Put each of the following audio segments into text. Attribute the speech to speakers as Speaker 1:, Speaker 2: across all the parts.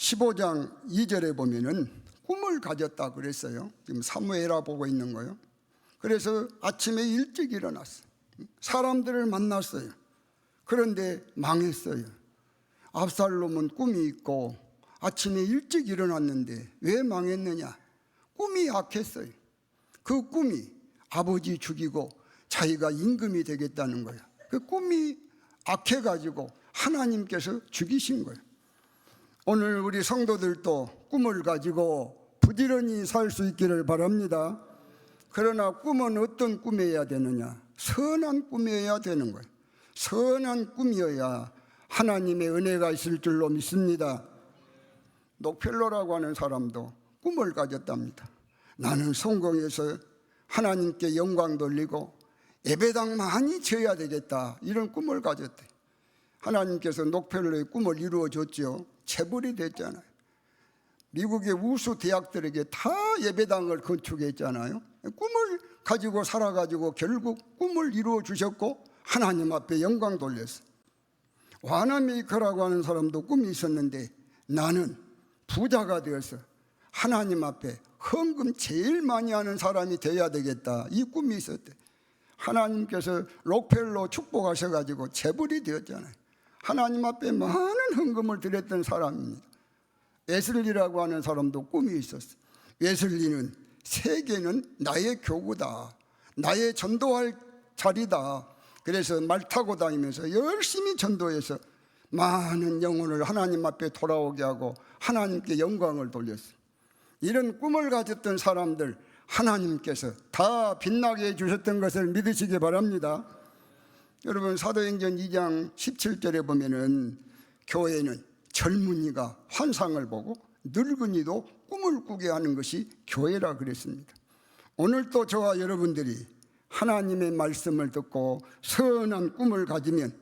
Speaker 1: 15장 2절에 보면은 꿈을 가졌다 그랬어요. 지금 사무엘하 보고 있는 거예요. 그래서 아침에 일찍 일어났어요. 사람들을 만났어요. 그런데 망했어요. 압살롬은 꿈이 있고 아침에 일찍 일어났는데 왜 망했느냐? 꿈이 악했어요. 그 꿈이 아버지 죽이고 자기가 임금이 되겠다는 거야. 그 꿈이 악해가지고 하나님께서 죽이신 거예요. 오늘 우리 성도들도 꿈을 가지고 부지런히 살 수 있기를 바랍니다. 그러나 꿈은 어떤 꿈이어야 되느냐? 선한 꿈이어야 되는 거예요. 선한 꿈이어야 하나님의 은혜가 있을 줄로 믿습니다. 녹펠로라고 하는 사람도 꿈을 가졌답니다. 나는 성공해서 하나님께 영광 돌리고 예배당 많이 지어야 되겠다, 이런 꿈을 가졌대. 하나님께서 녹펠로의 꿈을 이루어줬죠. 재벌이 됐잖아요. 미국의 우수 대학들에게 다 예배당을 건축했잖아요. 꿈을 가지고 살아가지고 결국 꿈을 이루어 주셨고 하나님 앞에 영광 돌렸어요. 와나메이커라고 하는 사람도 꿈이 있었는데 나는 부자가 되어서 하나님 앞에 헌금 제일 많이 하는 사람이 되어야 되겠다, 이 꿈이 있었대. 하나님께서 록펠로 축복하셔가지고 재벌이 되었잖아요. 하나님 앞에 많은 헌금을 드렸던 사람입니다. 웨슬리라고 하는 사람도 꿈이 있었어요. 웨슬리는 세계는 나의 교구다, 나의 전도할 자리다. 그래서 말 타고 다니면서 열심히 전도해서 많은 영혼을 하나님 앞에 돌아오게 하고 하나님께 영광을 돌렸어요. 이런 꿈을 가졌던 사람들 하나님께서 다 빛나게 해주셨던 것을 믿으시기 바랍니다. 여러분, 사도행전 2장 17절에 보면은 교회는 젊은이가 환상을 보고 늙은이도 꿈을 꾸게 하는 것이 교회라 그랬습니다. 오늘도 저와 여러분들이 하나님의 말씀을 듣고 선한 꿈을 가지면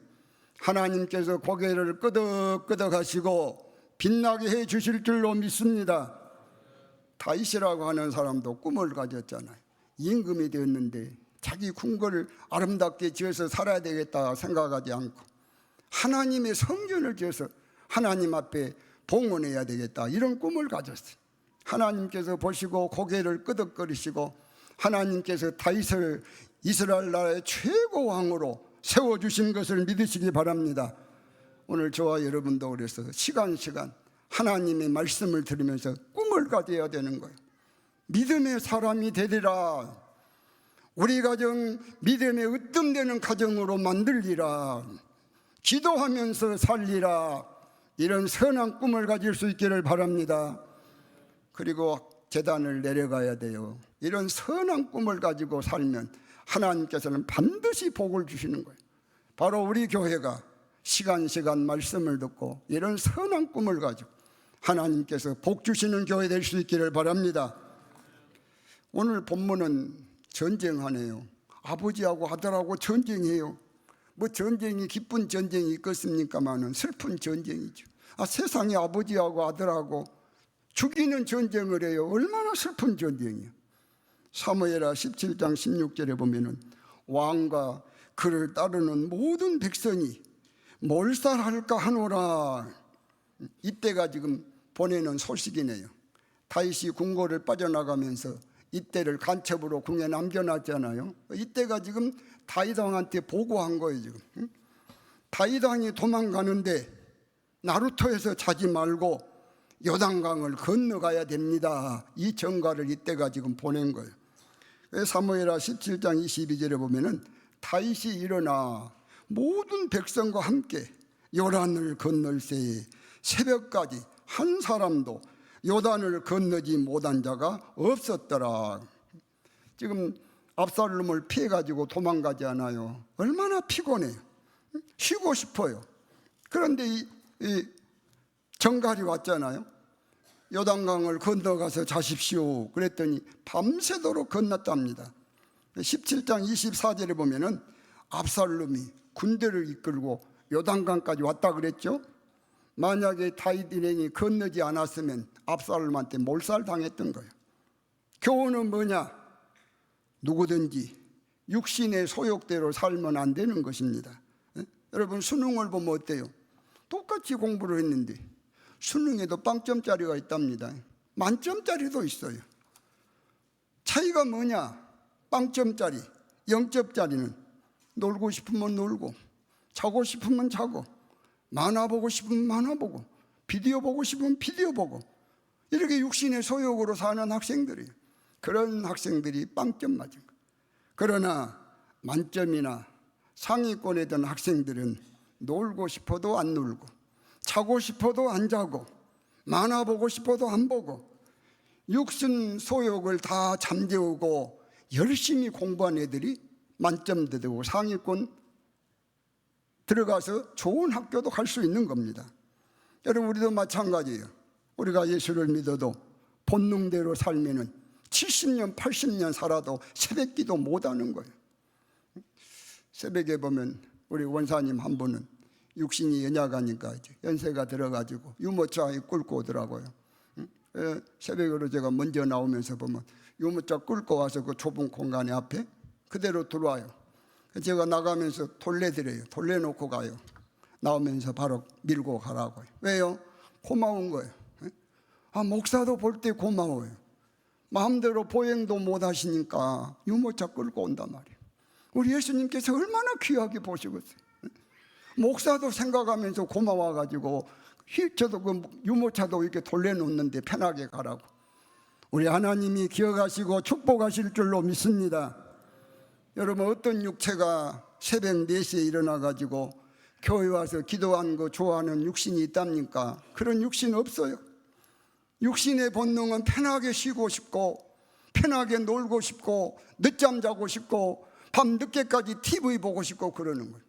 Speaker 1: 하나님께서 고개를 끄덕끄덕 하시고 빛나게 해 주실 줄로 믿습니다. 다윗이라고 하는 사람도 꿈을 가졌잖아요. 임금이 되었는데 자기 궁궐을 아름답게 지어서 살아야 되겠다 생각하지 않고 하나님의 성전을 지어서 하나님 앞에 봉헌해야 되겠다, 이런 꿈을 가졌어요. 하나님께서 보시고 고개를 끄덕거리시고 하나님께서 다윗을 이스라엘 나라의 최고 왕으로 세워주신 것을 믿으시기 바랍니다. 오늘 저와 여러분도 그래서 시간 하나님의 말씀을 들으면서 꿈을 가져야 되는 거예요. 믿음의 사람이 되리라. 우리 가정 믿음의 으뜸되는 가정으로 만들리라. 기도하면서 살리라. 이런 선한 꿈을 가질 수 있기를 바랍니다. 그리고 제단을 내려가야 돼요. 이런 선한 꿈을 가지고 살면 하나님께서는 반드시 복을 주시는 거예요. 바로 우리 교회가 시간 말씀을 듣고 이런 선한 꿈을 가지고 하나님께서 복 주시는 교회 될 수 있기를 바랍니다. 오늘 본문은 전쟁하네요. 아버지하고 아들하고 전쟁해요. 뭐 전쟁이 기쁜 전쟁이 있겠습니까마는 슬픈 전쟁이죠. 세상에 아버지하고 아들하고 죽이는 전쟁을 해요. 얼마나 슬픈 전쟁이에요. 사무엘하 17장 16절에 보면은 왕과 그를 따르는 모든 백성이 몰살할까 하노라. 이때가 지금 보내는 소식이네요. 다윗이 궁궐을 빠져나가면서 이때를 간첩으로 궁에 남겨놨잖아요. 이때가 지금 다윗 왕한테 보고한 거예요. 지금 다윗 왕이 도망가는데 나루터에서 자지 말고 요단강을 건너가야 됩니다. 이 전가를 이때가 지금 보낸 거예요. 사무엘하 17장 22절에 보면은 다윗이 일어나 모든 백성과 함께 요단을 건널새에 새벽까지 한 사람도 요단을 건너지 못한 자가 없었더라. 지금 압살롬을 피해가지고 도망가지 않아요. 얼마나 피곤해요. 쉬고 싶어요. 그런데 이 정갈이 왔잖아요. 요단강을 건너가서 자십시오 그랬더니 밤새도록 건넜답니다. 17장 24절에 보면은 압살롬이 군대를 이끌고 요단강까지 왔다 그랬죠. 만약에 다윗 일행이 건너지 않았으면 압살롬한테 몰살당했던 거예요. 교훈은 뭐냐? 누구든지 육신의 소욕대로 살면 안 되는 것입니다. 여러분, 수능을 보면 어때요? 똑같이 공부를 했는데 수능에도 빵점짜리가 있답니다. 만점짜리도 있어요. 차이가 뭐냐? 빵점짜리, 0점짜리는 놀고 싶으면 놀고, 자고 싶으면 자고, 만화 보고 싶으면 만화 보고, 비디오 보고 싶으면 비디오 보고, 이렇게 육신의 소욕으로 사는 학생들이에요. 그런 학생들이 빵점 맞은 거예요. 그러나 만점이나 상위권에 든 학생들은 놀고 싶어도 안 놀고, 자고 싶어도 안 자고, 만화 보고 싶어도 안 보고, 육신 소욕을 다 잠재우고 열심히 공부한 애들이 만점도 되고 상위권 들어가서 좋은 학교도 갈 수 있는 겁니다. 여러분, 우리도 마찬가지예요. 우리가 예수를 믿어도 본능대로 살면은 70년 80년 살아도 새벽기도 못하는 거예요. 새벽에 보면 우리 원사님 한 분은 육신이 연약하니까 이제 연세가 들어가지고 유모차에 끌고 오더라고요. 새벽으로 제가 먼저 나오면서 보면 유모차 끌고 와서 그 좁은 공간에 앞에 그대로 들어와요. 제가 나가면서 돌려드려요. 돌려놓고 가요. 나오면서 바로 밀고 가라고요. 왜요? 고마운 거예요. 목사도 볼 때 고마워요. 마음대로 보행도 못 하시니까 유모차 끌고 온단 말이에요. 우리 예수님께서 얼마나 귀하게 보시겠어요. 목사도 생각하면서 고마워가지고 저도 그 유모차도 이렇게 돌려놓는데 편하게 가라고. 우리 하나님이 기억하시고 축복하실 줄로 믿습니다. 여러분, 어떤 육체가 새벽 4시에 일어나가지고 교회 와서 기도하는 거 좋아하는 육신이 있답니까? 그런 육신 없어요. 육신의 본능은 편하게 쉬고 싶고, 편하게 놀고 싶고, 늦잠 자고 싶고, 밤 늦게까지 TV 보고 싶고 그러는 거예요.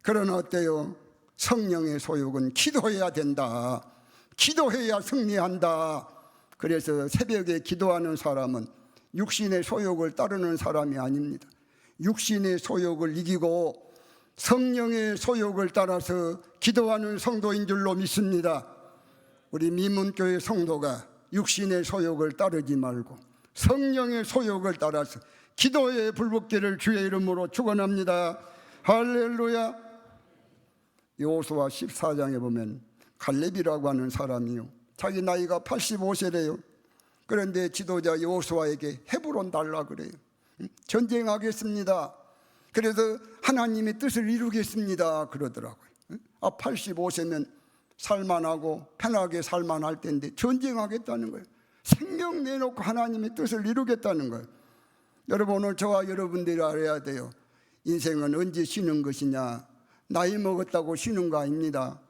Speaker 1: 그러나 어때요? 성령의 소욕은 기도해야 된다. 기도해야 승리한다. 그래서 새벽에 기도하는 사람은 육신의 소욕을 따르는 사람이 아닙니다. 육신의 소욕을 이기고 성령의 소욕을 따라서 기도하는 성도인 줄로 믿습니다. 우리 미문교회 성도가 육신의 소욕을 따르지 말고 성령의 소욕을 따라서 기도에 불붙기를 주의 이름으로 축원합니다. 할렐루야. 여호수아 14장에 보면 갈렙이라고 하는 사람이요, 자기 나이가 85세래요. 그런데 지도자 여호수아에게 헤브론 달라 그래요. 전쟁하겠습니다. 그래서 하나님의 뜻을 이루겠습니다 그러더라고요. 85세면 살만하고 편하게 살만할 텐데 전쟁하겠다는 거예요. 생명 내놓고 하나님의 뜻을 이루겠다는 거예요. 여러분, 오늘 저와 여러분들이 알아야 돼요. 인생은 언제 쉬는 것이냐? 나이 먹었다고 쉬는 거 아닙니다.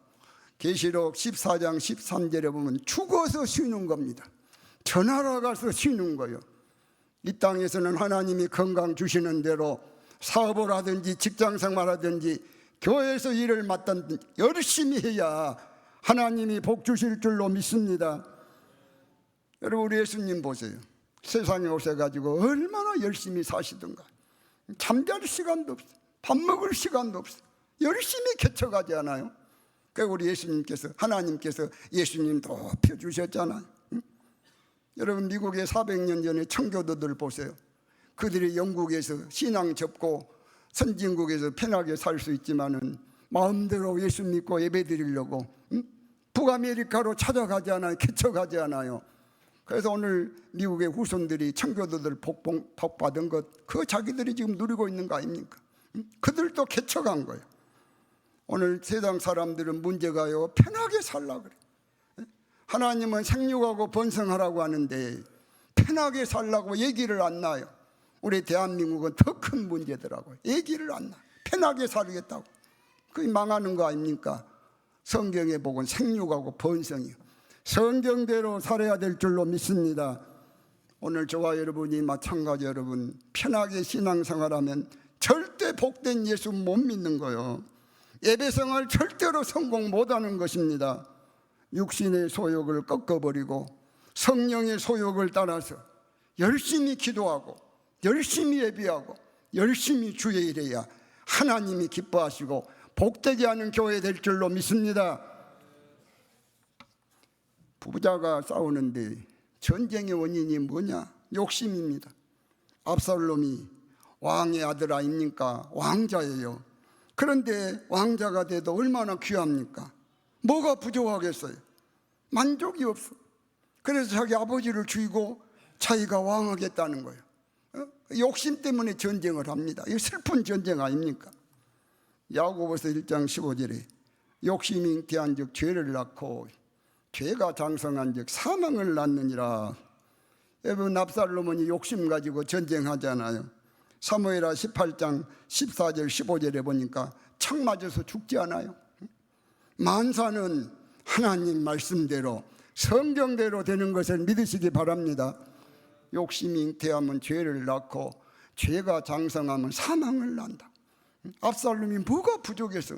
Speaker 1: 계시록 14장 13절에 보면 죽어서 쉬는 겁니다. 저 나라 가서 쉬는 거예요. 이 땅에서는 하나님이 건강 주시는 대로 사업을 하든지 직장생활 하든지 교회에서 일을 맡든 열심히 해야 하나님이 복 주실 줄로 믿습니다. 여러분, 우리 예수님 보세요. 세상에 오셔가지고 얼마나 열심히 사시던가. 잠잘 시간도 없어, 밥 먹을 시간도 없어. 열심히 개척하지 않아요? 그러니까 우리 예수님께서, 하나님께서 예수님 높여주셨잖아요. 응? 여러분, 미국에 400년 전에 청교도들 보세요. 그들이 영국에서 신앙 접고 선진국에서 편하게 살 수 있지만은 마음대로 예수 믿고 예배 드리려고 북아메리카로 찾아가지 않아요? 개척하지 않아요? 그래서 오늘 미국의 후손들이 청교도들 복 받은 것, 그거 자기들이 지금 누리고 있는 거 아닙니까? 그들도 개척한 거예요. 오늘 세상 사람들은 문제가요, 편하게 살라 그래. 하나님은 생육하고 번성하라고 하는데 편하게 살라고 얘기를 안 놔요. 우리 대한민국은 더 큰 문제더라고요. 얘기를 안 놔. 편하게 살겠다고. 그게 망하는 거 아닙니까? 성경에 보면 생육하고 번성이요, 성경대로 살아야 될 줄로 믿습니다. 오늘 저와 여러분이 마찬가지, 여러분 편하게 신앙생활하면 절대 복된 예수 못 믿는 거예요. 예배생활 절대로 성공 못하는 것입니다. 육신의 소욕을 꺾어버리고 성령의 소욕을 따라서 열심히 기도하고 열심히 예배하고 열심히 주의 일해야 하나님이 기뻐하시고 복되게 하는 교회 될 줄로 믿습니다. 부자가 싸우는데 전쟁의 원인이 뭐냐? 욕심입니다. 압살롬이 왕의 아들 아닙니까? 왕자예요. 그런데 왕자가 돼도 얼마나 귀합니까? 뭐가 부족하겠어요? 만족이 없어. 그래서 자기 아버지를 죽이고 자기가 왕하겠다는 거예요. 욕심 때문에 전쟁을 합니다. 이거 슬픈 전쟁 아닙니까? 야고보서 1장 15절에 욕심이 잉태한즉 죄를 낳고 죄가 장성한즉 사망을 낳느니라. 여러분, 압살롬은 욕심 가지고 전쟁하잖아요. 사무엘하 18장 14절 15절에 보니까 창 맞아서 죽지 않아요. 만사는 하나님 말씀대로 성경대로 되는 것을 믿으시기 바랍니다. 욕심이 잉태하면 죄를 낳고 죄가 장성하면 사망을 낳는다. 압살롬이 뭐가 부족해서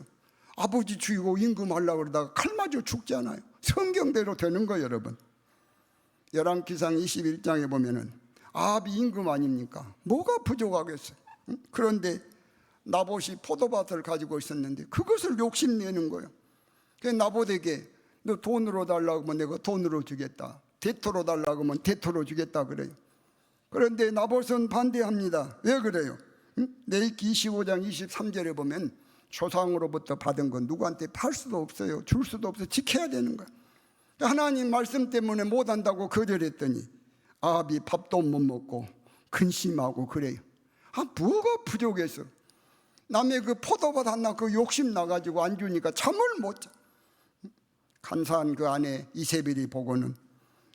Speaker 1: 아버지 죽이고 임금하려고 그러다가 칼 맞아 죽지 않아요. 성경대로 되는 거예요, 여러분. 열왕기상 21장에 보면은 아합이 임금 아닙니까? 뭐가 부족하겠어요? 그런데 나봇이 포도밭을 가지고 있었는데 그것을 욕심내는 거예요. 그래서 나봇에게 너 돈으로 달라고 하면 내가 돈으로 주겠다, 대토로 달라고 하면 대토로 주겠다 그래요. 그런데 나봇은 반대합니다. 왜 그래요? 레위기 25장 23절에 보면 조상으로부터 받은 건 누구한테 팔 수도 없어요. 줄 수도 없어요. 지켜야 되는 거예요. 하나님 말씀 때문에 못한다고 거절했더니 아합이 밥도 못 먹고 근심하고 그래요. 뭐가 부족해서 남의 그 포도밭 하나 그 욕심 나가지고 안 주니까 잠을 못 자. 간사한 그 아내 이세벨이 보고는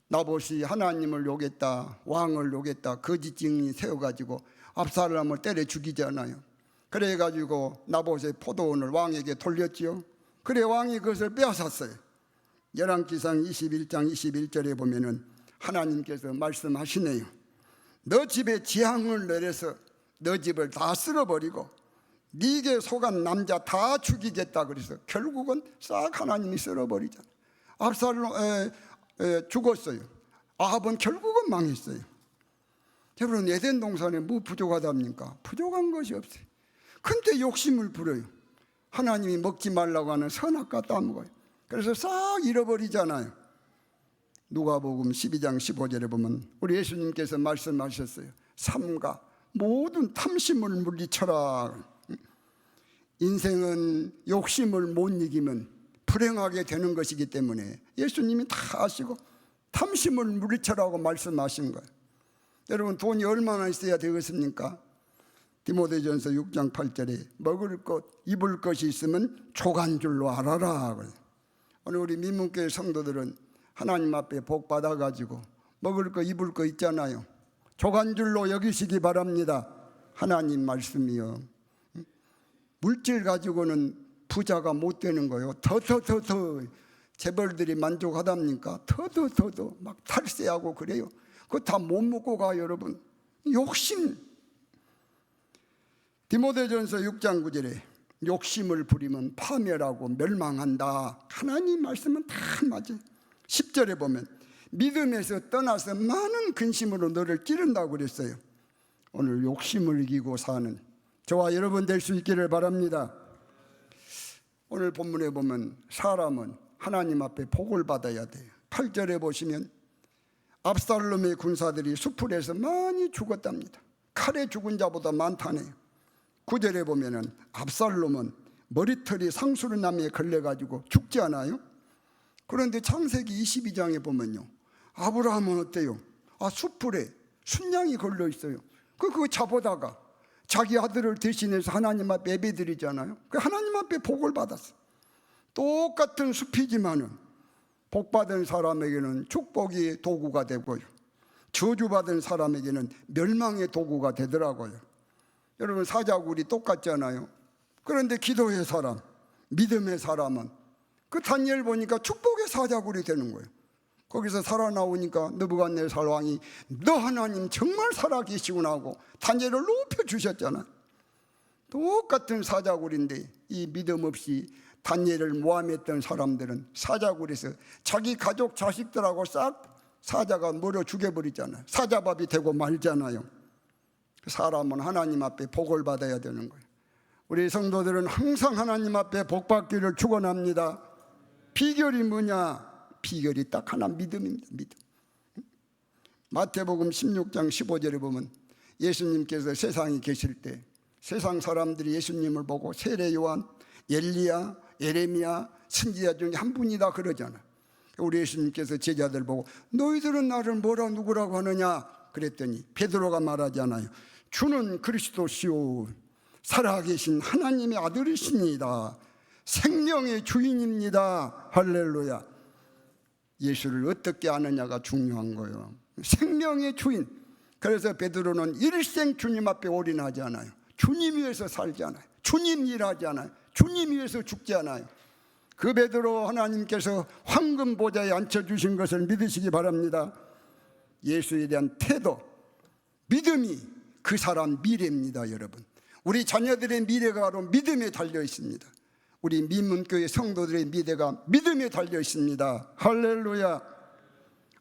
Speaker 1: 나봇이 하나님을 욕했다, 왕을 욕했다, 거짓 증인 세워가지고 압살롬을 때려 죽이잖아요. 그래가지고 나봇의 포도원을 왕에게 돌렸지요. 그래 왕이 그것을 빼앗았어요. 열왕기상 21장 21절에 보면은 하나님께서 말씀하시네요. 너 집에 재앙을 내려서 너 집을 다 쓸어버리고 네게 속한 남자 다 죽이겠다 그래서 결국은 싹 하나님이 쓸어버리잖아요. 압살롬 죽었어요. 아합은 결국은 망했어요. 여러분, 에덴 동산에 뭐 부족하답니까? 부족한 것이 없어요. 근데 욕심을 부려요. 하나님이 먹지 말라고 하는 선악과 따먹어요. 그래서 싹 잃어버리잖아요. 누가복음 12장 15절에 보면 우리 예수님께서 말씀하셨어요. 삼가 모든 탐심을 물리쳐라. 인생은 욕심을 못 이기면 불행하게 되는 것이기 때문에 예수님이 다 아시고 탐심을 물리쳐라고 말씀하신 거예요. 여러분, 돈이 얼마나 있어야 되겠습니까? 디모데전서 6장 8절에 먹을 것 입을 것이 있으면 족한 줄로 알아라. 오늘 우리 민문교회 성도들은 하나님 앞에 복 받아가지고 먹을 거 입을 거 있잖아요. 족한 줄로 여기시기 바랍니다. 하나님 말씀이요. 물질 가지고는 부자가 못 되는 거예요. 더 재벌들이 만족하답니까? 더 막 탈세하고 그래요. 그거 다 못 먹고 가. 여러분, 욕심. 디모데전서 6장 9절에 욕심을 부리면 파멸하고 멸망한다. 하나님 말씀은 다 맞아요. 10절에 보면 믿음에서 떠나서 많은 근심으로 너를 찌른다고 그랬어요. 오늘 욕심을 이기고 사는 저와 여러분 될 수 있기를 바랍니다. 오늘 본문에 보면 사람은 하나님 앞에 복을 받아야 돼요. 8절에 보시면 압살롬의 군사들이 수풀에서 많이 죽었답니다. 칼에 죽은 자보다 많다네요. 9절에 보면은 압살롬은 머리털이 상수르나무에 걸려가지고 죽지 않아요? 그런데 창세기 22장에 보면요, 아브라함은 어때요? 수풀에 순양이 걸려 있어요. 그거 잡아다가 자기 아들을 대신해서 하나님 앞에 예배드리잖아요. 그 하나님 앞에 복을 받았어. 똑같은 숲이지만은 복받은 사람에게는 축복의 도구가 되고요, 저주받은 사람에게는 멸망의 도구가 되더라고요. 여러분, 사자굴이 똑같잖아요. 그런데 기도의 사람, 믿음의 사람은 그 다니엘 보니까 축복의 사자굴이 되는 거예요. 거기서 살아나오니까 느부갓네살 왕이 너 하나님 정말 살아계시구나 하고 다니엘을 높여주셨잖아요. 똑같은 사자굴인데 이 믿음 없이 다니엘을 모함했던 사람들은 사자굴에서 자기 가족 자식들하고 싹 사자가 물어 죽여버리잖아요. 사자밥이 되고 말잖아요. 사람은 하나님 앞에 복을 받아야 되는 거예요. 우리 성도들은 항상 하나님 앞에 복 받기를 축원합니다. 비결이 뭐냐? 비결이 딱 하나, 믿음입니다. 믿음. 마태복음 16장 15절에 보면 예수님께서 세상에 계실 때 세상 사람들이 예수님을 보고 세례 요한, 엘리야, 예레미야, 선지자 중에 한 분이다 그러잖아요. 우리 예수님께서 제자들 보고 너희들은 나를 뭐라 누구라고 하느냐 그랬더니 베드로가 말하잖아요. 주는 그리스도시오 살아계신 하나님의 아들이십니다. 생명의 주인입니다. 할렐루야. 예수를 어떻게 아느냐가 중요한 거예요. 생명의 주인. 그래서 베드로는 일생 주님 앞에 올인하지 않아요. 주님 위해서 살지 않아요. 주님 일하지 않아요. 주님 위해서 죽지 않아요. 그 베드로 하나님께서 황금 보좌에 앉혀주신 것을 믿으시기 바랍니다. 예수에 대한 태도, 믿음이 그 사람 미래입니다. 여러분, 우리 자녀들의 미래가 바로 믿음에 달려 있습니다. 우리 민문교회 성도들의 미래가 믿음에 달려 있습니다. 할렐루야.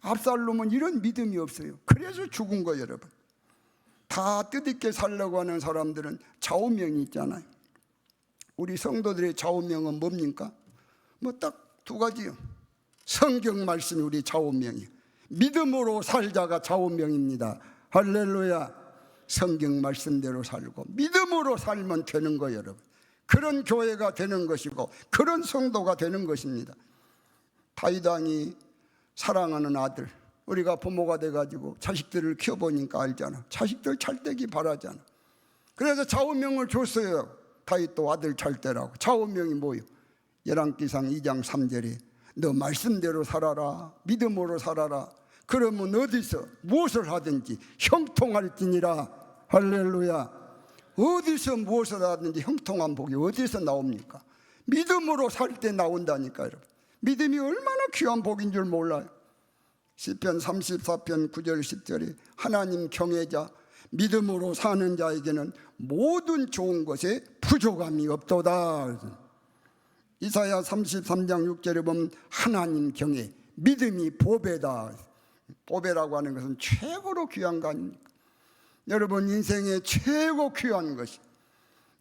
Speaker 1: 압살롬은 이런 믿음이 없어요. 그래서 죽은 거예요. 여러분, 다 뜻있게 살려고 하는 사람들은 좌우명이 있잖아요. 우리 성도들의 좌우명은 뭡니까? 뭐 딱 두 가지요. 성경 말씀이 우리 좌우명이에요. 믿음으로 살자가 좌우명입니다. 할렐루야. 성경 말씀대로 살고 믿음으로 살면 되는 거예요. 여러분, 그런 교회가 되는 것이고 그런 성도가 되는 것입니다. 다윗 왕이 사랑하는 아들, 우리가 부모가 돼가지고 자식들을 키워보니까 알잖아. 자식들 잘 되기 바라잖아. 그래서 좌우명을 줬어요. 다윗도 아들 잘 되라고. 좌우명이 뭐예요? 열왕기상 2장 3절에 너 말씀대로 살아라, 믿음으로 살아라. 그러면 어디서 무엇을 하든지 형통할지니라. 할렐루야. 어디서 무엇을 하든지 형통한 복이 어디서 나옵니까? 믿음으로 살 때 나온다니까. 여러분, 믿음이 얼마나 귀한 복인 줄 몰라요. 시편 34편 9절 10절에 하나님 경외자 믿음으로 사는 자에게는 모든 좋은 것에 부족함이 없도다. 이사야 33장 6절에 보면 하나님 경외, 믿음이 보배다. 보배라고 하는 것은 최고로 귀한 거 아닙니까? 여러분 인생의 최고 귀한 것이,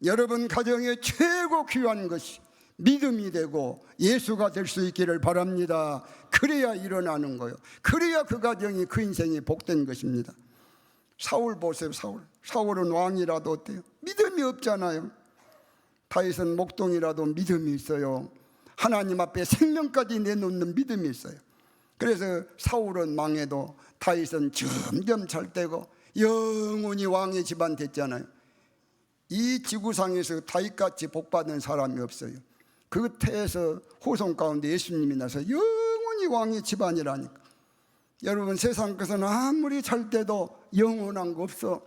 Speaker 1: 여러분 가정의 최고 귀한 것이 믿음이 되고 예수가 될 수 있기를 바랍니다. 그래야 일어나는 거예요. 그래야 그 가정이, 그 인생이 복된 것입니다. 사울 보세요. 사울은 왕이라도 어때요? 믿음이 없잖아요. 다윗은 목동이라도 믿음이 있어요. 하나님 앞에 생명까지 내놓는 믿음이 있어요. 그래서 사울은 망해도 다윗은 점점 잘 되고 영원히 왕의 집안 됐잖아요. 이 지구상에서 다윗같이 복받은 사람이 없어요. 그 태에서 후손 가운데 예수님이 나서 영원히 왕의 집안이라니까. 여러분, 세상 것은 아무리 잘 돼도 영원한 거 없어.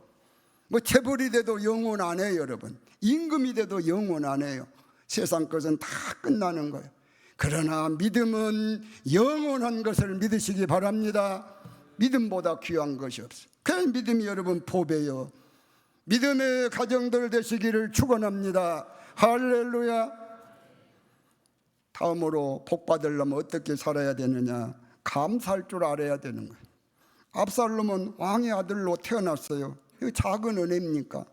Speaker 1: 뭐 재벌이 돼도 영원 안 해요. 여러분, 임금이 돼도 영원 안 해요. 세상 것은 다 끝나는 거예요. 그러나 믿음은 영원한 것을 믿으시기 바랍니다. 믿음보다 귀한 것이 없어요. 그 믿음이 여러분 보배요. 믿음의 가정들 되시기를 축원합니다. 할렐루야. 다음으로 복 받으려면 어떻게 살아야 되느냐? 감사할 줄 알아야 되는 거예요. 압살롬은 왕의 아들로 태어났어요. 이거 작은 은혜입니까?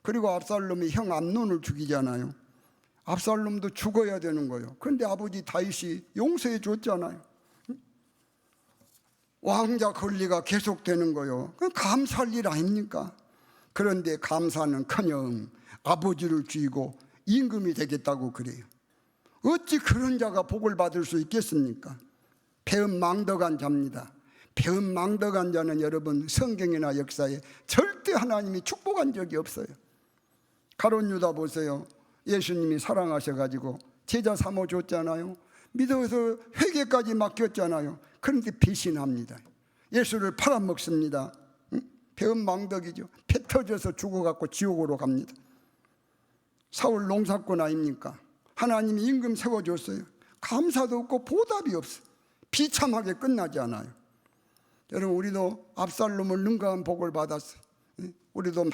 Speaker 1: 그리고 압살롬이 형 암논을 죽이잖아요. 압살롬도 죽어야 되는 거예요. 그런데 아버지 다윗이 용서해 줬잖아요. 왕자 권리가 계속되는 거예요. 그건 감사할 일 아닙니까? 그런데 감사는커녕 아버지를 죽이고 임금이 되겠다고 그래요. 어찌 그런 자가 복을 받을 수 있겠습니까? 배은망덕한 자입니다. 배은망덕한 자는 여러분 성경이나 역사에 절대 하나님이 축복한 적이 없어요. 가룟 유다 보세요. 예수님이 사랑하셔가지고 제자 삼아줬잖아요. 믿어서 회개까지 맡겼잖아요. 그런데 배신합니다. 예수를 팔아먹습니다. 배은망덕이죠. 배 터져서 죽어갖고 지옥으로 갑니다. 사울 농사꾼 아닙니까? 하나님이 임금 세워줬어요. 감사도 없고 보답이 없어요. 비참하게 끝나지 않아요. 여러분, 우리도 압살롬을 능가한 복을 받았어요. 우리도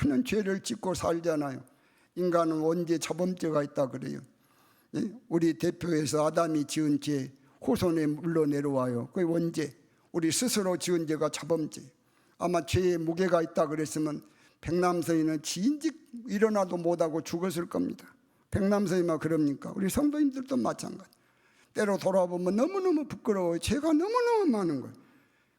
Speaker 1: 많은 죄를 짓고 살잖아요. 인간은 원죄 자범죄가 있다 그래요. 우리 대표에서 아담이 지은 죄 후손에 물러 내려와요. 그게 원죄. 우리 스스로 지은 죄가 자범죄. 아마 죄의 무게가 있다 그랬으면 백남서인은 진즉 일어나도 못하고 죽었을 겁니다. 백남서인만 그럽니까? 우리 성도님들도 마찬가지. 때로 돌아보면 너무너무 부끄러워요. 죄가 너무너무 많은 거예요.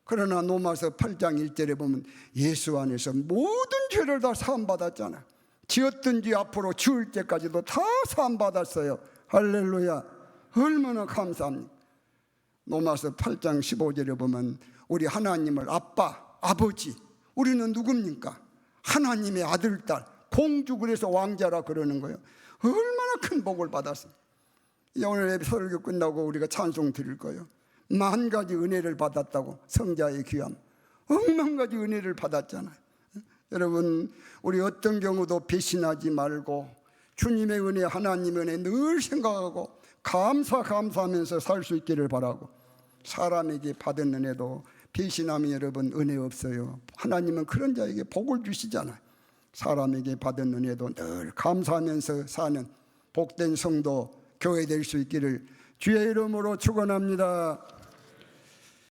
Speaker 1: 그러나 로마서 8장 1절에 보면 예수 안에서 모든 죄를 다 사함받았잖아요. 지었던 죄 앞으로 지을 때까지도 다 사함받았어요. 할렐루야. 얼마나 감사합니까? 로마서 8장 15절에 보면 우리 하나님을 아빠, 아버지, 우리는 누굽니까? 하나님의 아들, 딸, 공주, 그래서 왕자라 그러는 거예요. 얼마나 큰 복을 받았어요. 오늘 설교 끝나고 우리가 찬송 드릴 거예요. 10,000가지 은혜를 받았다고, 성자의 귀함. 억만 가지 은혜를 받았잖아요. 여러분, 우리 어떤 경우도 배신하지 말고 주님의 은혜, 하나님의 은혜 늘 생각하고 감사하면서 살 수 있기를 바라고, 사람에게 받은 은혜도 배신하면 여러분 은혜 없어요. 하나님은 그런 자에게 복을 주시잖아요. 사람에게 받은 은혜도 늘 감사하면서 사는 복된 성도, 교회 될 수 있기를 주의 이름으로 축원합니다.